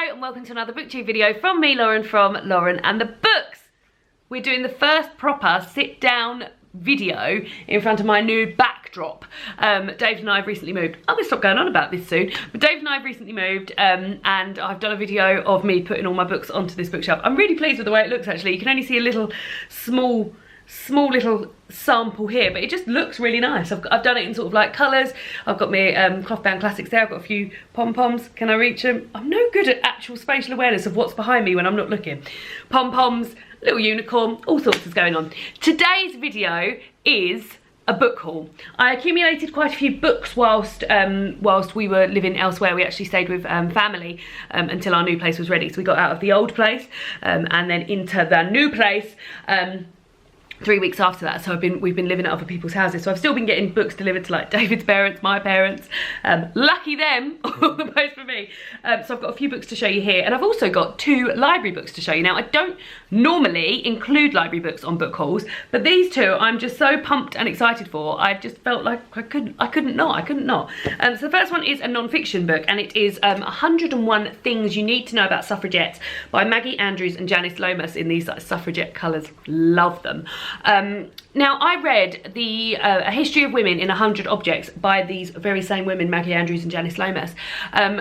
Hello and welcome to another booktube video from me, Lauren, from Lauren and the Books. We're doing the first proper sit down video in front of my new backdrop. Dave and I have recently moved. I'm gonna stop going on about this soon, but Dave and I have recently moved and I've done a video of me putting all my books onto this bookshelf. I'm really pleased with the way it looks actually. You can only see a little small little sample here, but it just looks really nice. I've done it in sort of like colours. I've got my cloth bound classics there. I've got a few pom-poms. Can I reach them? I'm no good at actual spatial awareness of what's behind me when I'm not looking. Pom-poms, little unicorn, all sorts is going on. Today's video is a book haul. I accumulated quite a few books whilst we were living elsewhere. We actually stayed with family until our new place was ready. So we got out of the old place and then into the new place 3 weeks after that. So we've been living at other people's houses. So I've still been getting books delivered to like David's parents, my parents. Lucky them, all the post for me. So I've got a few books to show you here. And I've also got 2 library books to show you. Now I don't normally include library books on book hauls, but these 2 I'm just so pumped and excited for. I just felt like I couldn't not. So the first one is a non-fiction book, and it is 101 Things You Need to Know About Suffragettes by Maggie Andrews and Janice Lomas in these like suffragette colours. Love them. Now I read A History of Women in 100 Objects by these very same women, Maggie Andrews and Janice Lomas.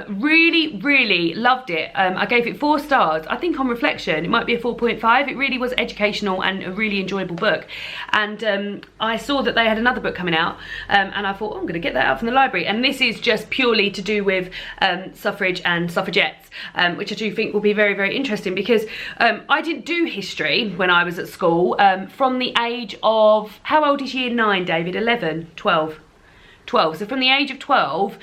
Really loved it. I gave it 4 stars. I think on reflection it might be a 4.5. It really was educational and a really enjoyable book. And I saw that they had another book coming out and I thought, oh, I'm gonna get that out from the library. And this is just purely to do with suffrage and suffragettes, which I do think will be very interesting, because I didn't do history when I was at school. From the age of, how old is year 9, David? 11, 12? 12. So from the age of 12,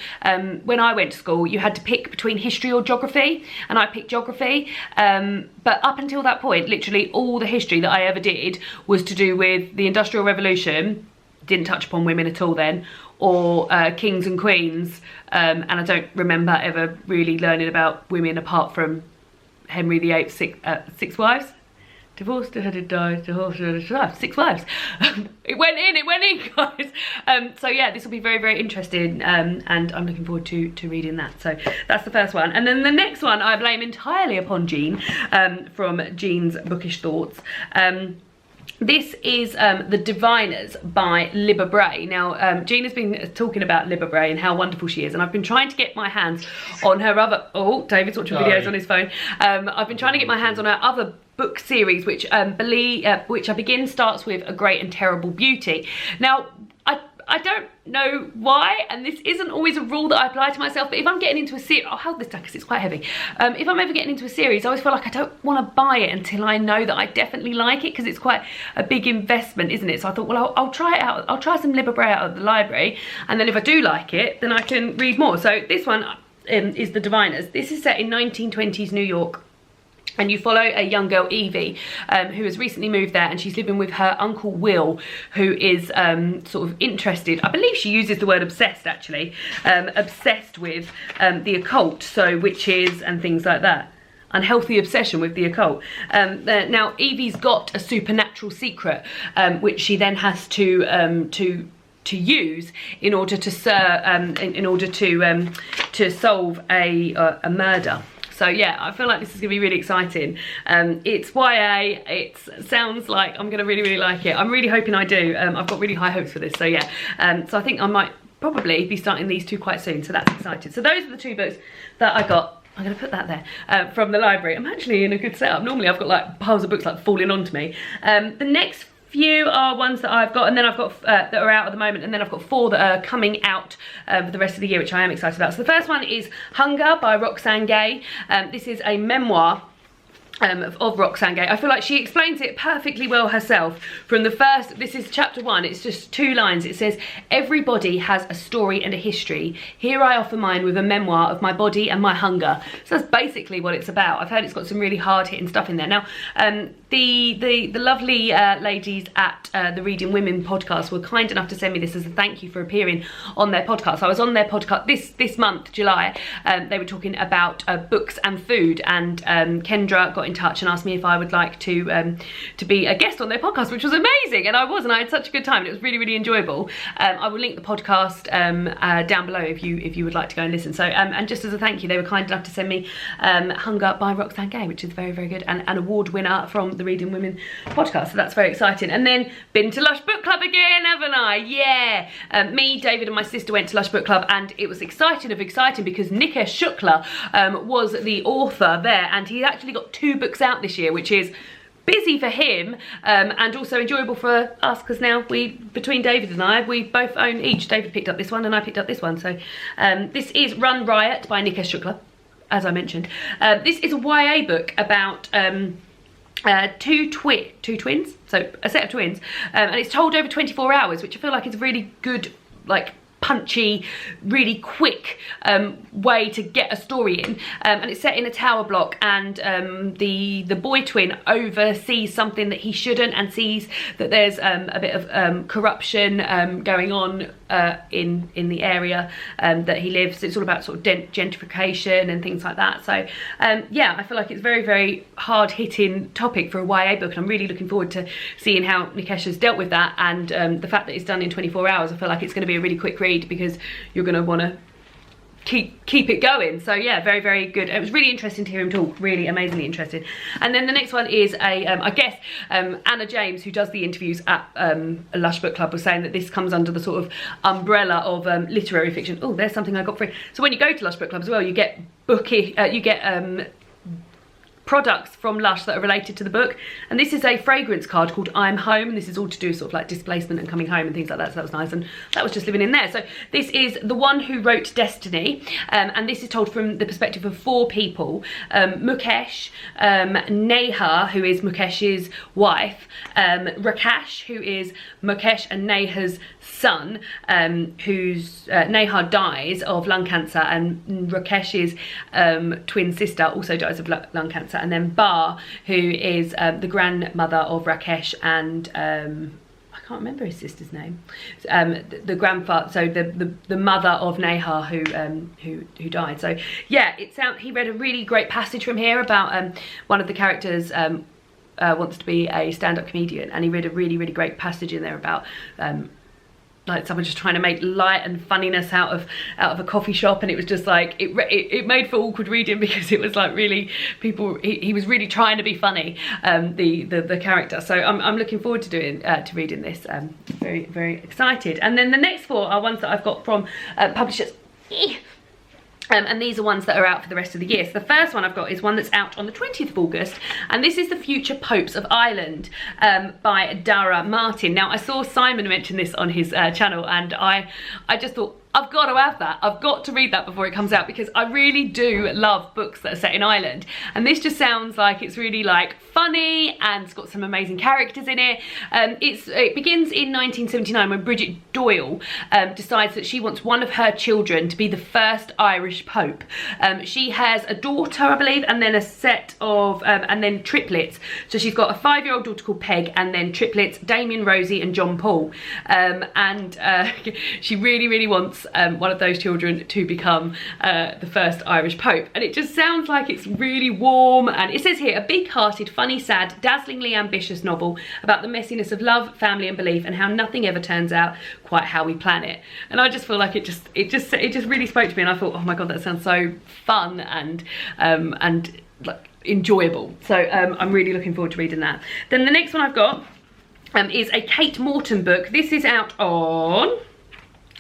when I went to school, you had to pick between history or geography, and I picked geography. But up until that point, literally all the history that I ever did was to do with the Industrial Revolution. Didn't touch upon women at all then, or kings and queens. And I don't remember ever really learning about women apart from Henry VIII, 6 wives. Divorced, died, divorced, 6 wives. It went in, guys. So yeah, this will be very interesting, and I'm looking forward to reading that. So that's the first one. And then the next one I blame entirely upon Jean, from Jean's Bookish Thoughts. This is The Diviners by Libba Bray. Now, Jean has been talking about Libba Bray and how wonderful she is, and I've been trying to get my hands on her other... Oh, David's watching videos on his phone. I've been trying to get my hands on her other book series, which I begin starts with A Great and Terrible Beauty. Now, I don't know why, and this isn't always a rule that I apply to myself, but if I'm getting into a series, I'll hold this down because it's quite heavy. If I'm ever getting into a series, I always feel like I don't want to buy it until I know that I definitely like it, because it's quite a big investment, isn't it? So I thought, well, I'll try it out. I'll try some Libba Bray out at the library, and then if I do like it, then I can read more. So this one is The Diviners. This is set in 1920s New York. And you follow a young girl, Evie, who has recently moved there, and she's living with her uncle Will, who is sort of interested, I believe she uses the word obsessed actually, obsessed with the occult, so witches and things like that. Unhealthy obsession with the occult. Now Evie's got a supernatural secret, which she then has to use in order to solve a murder. So yeah, I feel like this is gonna be really exciting. It's YA, it sounds like I'm gonna really like it. I'm really hoping I do. I've got really high hopes for this, so yeah. So I think I might probably be starting these 2 quite soon, so that's exciting. So those are the 2 books that I got. I'm gonna put that there, from the library. I'm actually in a good setup. Normally I've got like piles of books like falling onto me. The next few are ones that I've got, and then I've got that are out at the moment, and then I've got 4 that are coming out for the rest of the year, which I am excited about. So the first one is Hunger by Roxane Gay. This is a memoir of Roxane Gay. I feel like she explains it perfectly well herself. From the first, this is chapter 1, it's just 2 lines. It says, everybody has a story and a history. Here I offer mine with a memoir of my body and my hunger. So that's basically what it's about. I've heard it's got some really hard hitting stuff in there. Now, the lovely ladies at the Reading Women podcast were kind enough to send me this as a thank you for appearing on their podcast. I was on their podcast this month, July. They were talking about books and food, and Kendra got in in touch and asked me if I would like to be a guest on their podcast, which was amazing, and I was, and I had such a good time, and it was really, really enjoyable. I will link the podcast down below if you would like to go and listen. So and just as a thank you, they were kind enough to send me Hung Up by Roxane Gay, which is very, very good, and an award winner from the Reading Women podcast, so that's very exciting. And then been to Lush Book Club again, haven't I? Yeah. Me, David and my sister went to Lush Book Club, and it was exciting because Nikesh Shukla was the author there, and he actually got 2 books out this year, which is busy for him and also enjoyable for us, because now between David and I, we both own each. David picked up this one and I picked up this one. So this is Run Riot by Nikesh Shukla, as I mentioned. This is a YA book about two twins, so a set of twins, and it's told over 24 hours, which I feel like is a really good, like, punchy, really quick way to get a story in, and it's set in a tower block, and the boy twin oversees something that he shouldn't, and sees that there's a bit of corruption going on in the area that he lives. It's all about sort of gentrification and things like that. So yeah, I feel like it's a very, very hard-hitting topic for a YA book, and I'm really looking forward to seeing how Nikesh has dealt with that, and the fact that it's done in 24 hours, I feel like it's going to be a really quick read, because you're going to want to keep it going. So yeah, very, very good. It was really interesting to hear him talk, really amazingly interesting. And then the next one is I guess Anna James, who does the interviews at a Lush Book Club, was saying that this comes under the sort of umbrella of literary fiction. Oh, there's something I got free. So when you go to Lush Book Club as well, you get products from Lush that are related to the book, and this is a fragrance card called I'm Home, and this is all to do with sort of like displacement and coming home and things like that, so that was nice, and that was just living in there. So this is The One Who Wrote Destiny, and this is told from the perspective of 4 people: Mukesh, Neha, who is Mukesh's wife, Rakesh, who is Mukesh and Neha's son, whose Neha dies of lung cancer, and Rakesh's twin sister also dies of lung cancer, and then Bar, who is the grandmother of Rakesh and I can't remember his sister's name, the grandfather, so the mother of Neha who died. So yeah, he read a really great passage from here about one of the characters wants to be a stand-up comedian, and he read a really, really great passage in there about like someone just trying to make light and funniness out of a coffee shop, and it was just like it made for awkward reading, because it was like really he was really trying to be funny, the character. So I'm looking forward to reading this. Very, very excited. And then the next 4 are ones that I've got from publishers. And these are ones that are out for the rest of the year. So the first one I've got is one that's out on the 20th of August, and this is The Future Popes of Ireland by Dara Martin. Now, I saw Simon mention this on his channel, and I just thought, I've got to have that. I've got to read that before it comes out, because I really do love books that are set in Ireland. And this just sounds like it's really like funny, and it's got some amazing characters in it. It begins in 1979 when Bridget Doyle decides that she wants one of her children to be the first Irish Pope. She has a daughter, I believe, and then a set of, and then triplets. So she's got a 5-year-old daughter called Peg, and then triplets, Damien, Rosie and John Paul. She really, really wants one of those children to become the first Irish Pope. And it just sounds like it's really warm, and it says here, a big-hearted, funny, sad, dazzlingly ambitious novel about the messiness of love, family and belief, and how nothing ever turns out quite how we plan it. And I just feel like it just really spoke to me, and I thought, oh my god, that sounds so fun and like enjoyable. So I'm really looking forward to reading that. Then the next one I've got is a Kate Morton book. This is out on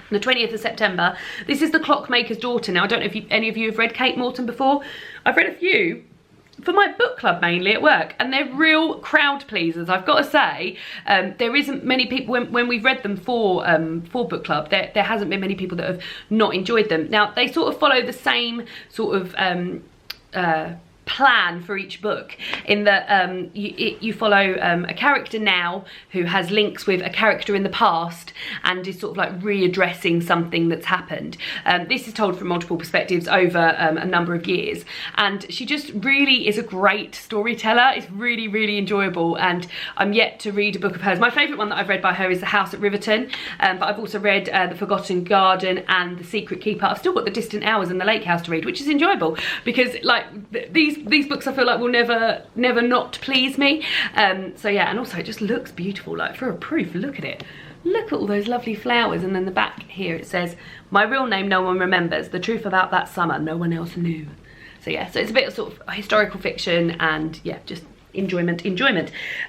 the 20th of September. This is The Clockmaker's Daughter. Now, I don't know if any of you have read Kate Morton before. I've read a few for my book club, mainly at work, and they're real crowd pleasers, I've got to say. There isn't many people, when we've read them for book club, there hasn't been many people that have not enjoyed them. Now, they sort of follow the same sort of plan for each book, in that you follow a character now who has links with a character in the past, and is sort of like readdressing something that's happened. This is told from multiple perspectives over a number of years, and she just really is a great storyteller. It's really, really enjoyable, and I'm yet to read a book of hers. My favourite one that I've read by her is The House at Riverton, but I've also read The Forgotten Garden and The Secret Keeper. I've still got The Distant Hours and The Lake House to read, which is enjoyable, because like these these books I feel like will never not please me. So yeah, and also it just looks beautiful. Like for a proof, look at it. Look at all those lovely flowers, and then the back here it says, "My real name no one remembers. The truth about that summer no one else knew." So yeah, so it's a bit of sort of historical fiction, and yeah, just enjoyment.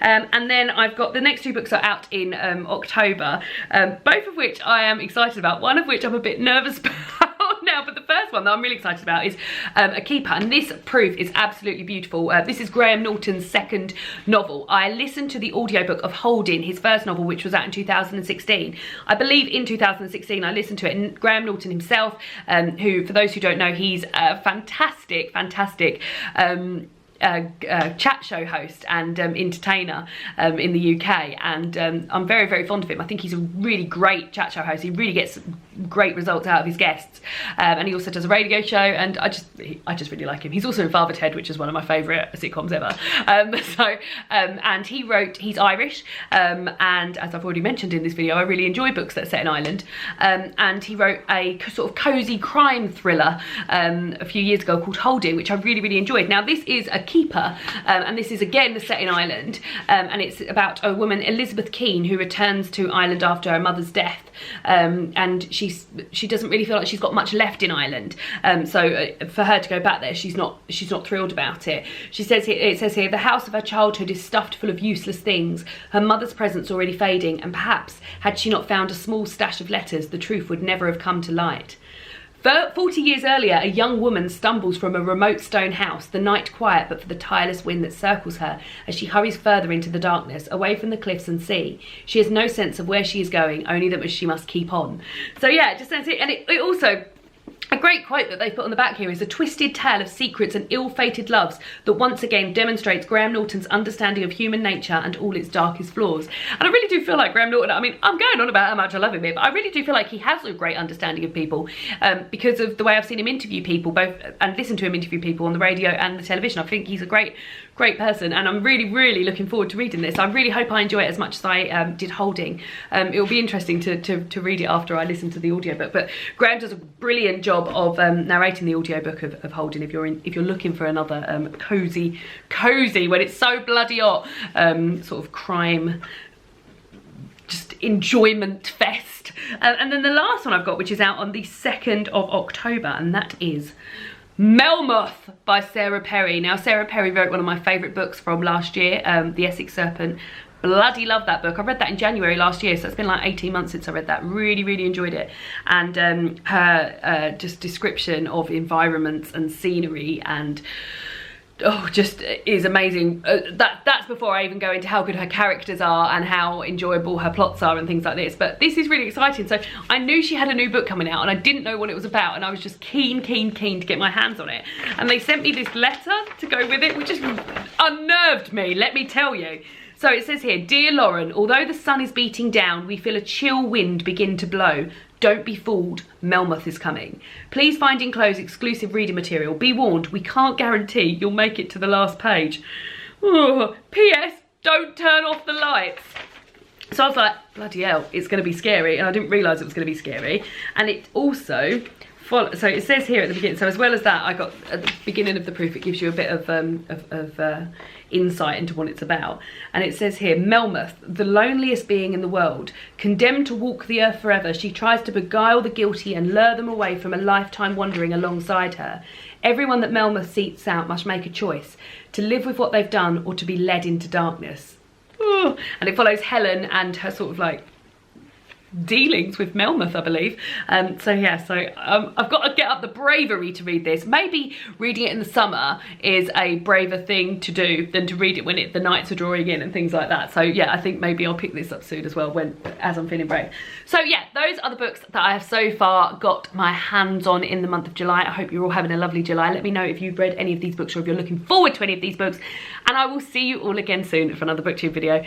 And then I've got the next 2 books are out in October, both of which I am excited about, one of which I'm a bit nervous about now, but the first one that I'm really excited about is A Keeper, and this proof is absolutely beautiful. This is Graham Norton's second novel. I listened to the audiobook of Holding, his first novel, which was out in 2016. I believe in 2016 I listened to it, and Graham Norton himself, who, for those who don't know, he's a fantastic chat show host and entertainer in the UK, and I'm very fond of him. I think he's a really great chat show host. He really gets great results out of his guests, and he also does a radio show, and I just really like him. He's also in Father Ted, which is one of my favourite sitcoms ever. And he's Irish, and as I've already mentioned in this video, I really enjoy books that are set in Ireland, and he wrote a sort of cosy crime thriller a few years ago called Holding, which I really enjoyed. Now this is A Keeper, and this is again set in Ireland, and it's about a woman, Elizabeth Keane, who returns to Ireland after her mother's death, and she doesn't really feel like she's got much left in Ireland, so for her to go back there, she's not thrilled about it. It says here, the house of her childhood is stuffed full of useless things, her mother's presence already fading, and perhaps had she not found a small stash of letters, the truth would never have come to light. 40 years earlier, a young woman stumbles from a remote stone house, the night quiet but for the tireless wind that circles her as she hurries further into the darkness, away from the cliffs and sea. She has no sense of where she is going, only that she must keep on. So yeah, it just says it, and it also, a great quote that they put on the back here is, a twisted tale of secrets and ill-fated loves that once again demonstrates Graham Norton's understanding of human nature and all its darkest flaws. And I really do feel like Graham Norton, I mean, I'm going on about how much I love him here, but I really do feel like he has a great understanding of people, because of the way I've seen him interview people, and listen to him interview people on the radio and the television. I think he's a great person, and I'm really looking forward to reading this. I really hope I enjoy it as much as I did Holding. It will be interesting to read it after I listen to the audiobook, but Graham does a brilliant job of narrating the audiobook of Holding if you're looking for another cozy when it's so bloody hot, sort of crime, just enjoyment fest. And then the last one I've got, which is out on the 2nd of October, and that is Melmoth by Sarah Perry. Now Sarah Perry wrote one of my favourite books from last year, The Essex Serpent. Bloody love that book. I read that in January last year, so it's been like 18 months since I read that. Really enjoyed it. And her just description of environments and scenery and just is amazing. That's before I even go into how good her characters are and how enjoyable her plots are and things like this. But this is really exciting. So I knew she had a new book coming out, and I didn't know what it was about, and I was just keen to get my hands on it. And they sent me this letter to go with it, which just unnerved me, let me tell you. So it says here, Dear Lauren, although the sun is beating down, we feel a chill wind begin to blow. Don't be fooled, Melmoth is coming. Please find enclosed exclusive reading material. Be warned, we can't guarantee you'll make it to the last page. Oh, P.S. Don't turn off the lights. So I was like, bloody hell, it's going to be scary, and I didn't realise it was going to be scary. And it also, so it says here at the beginning, so as well as that, I got at the beginning of the proof, it gives you a bit of insight into what it's about. And it says here, Melmoth, the loneliest being in the world, condemned to walk the earth forever, she tries to beguile the guilty and lure them away from a lifetime wandering alongside her. Everyone that Melmoth seeks out must make a choice, to live with what they've done or to be led into darkness. Ooh. And it follows Helen and her sort of like dealings with Melmoth, I believe. So yeah, I've got to get up the bravery to read this. Maybe reading it in the summer is a braver thing to do than to read it when the nights are drawing in and things like that. So yeah, I think maybe I'll pick this up soon as well as I'm feeling brave. So yeah, those are the books that I have so far got my hands on in the month of July. I hope you're all having a lovely July. Let me know if you've read any of these books or if you're looking forward to any of these books, and I will see you all again soon for another booktube video.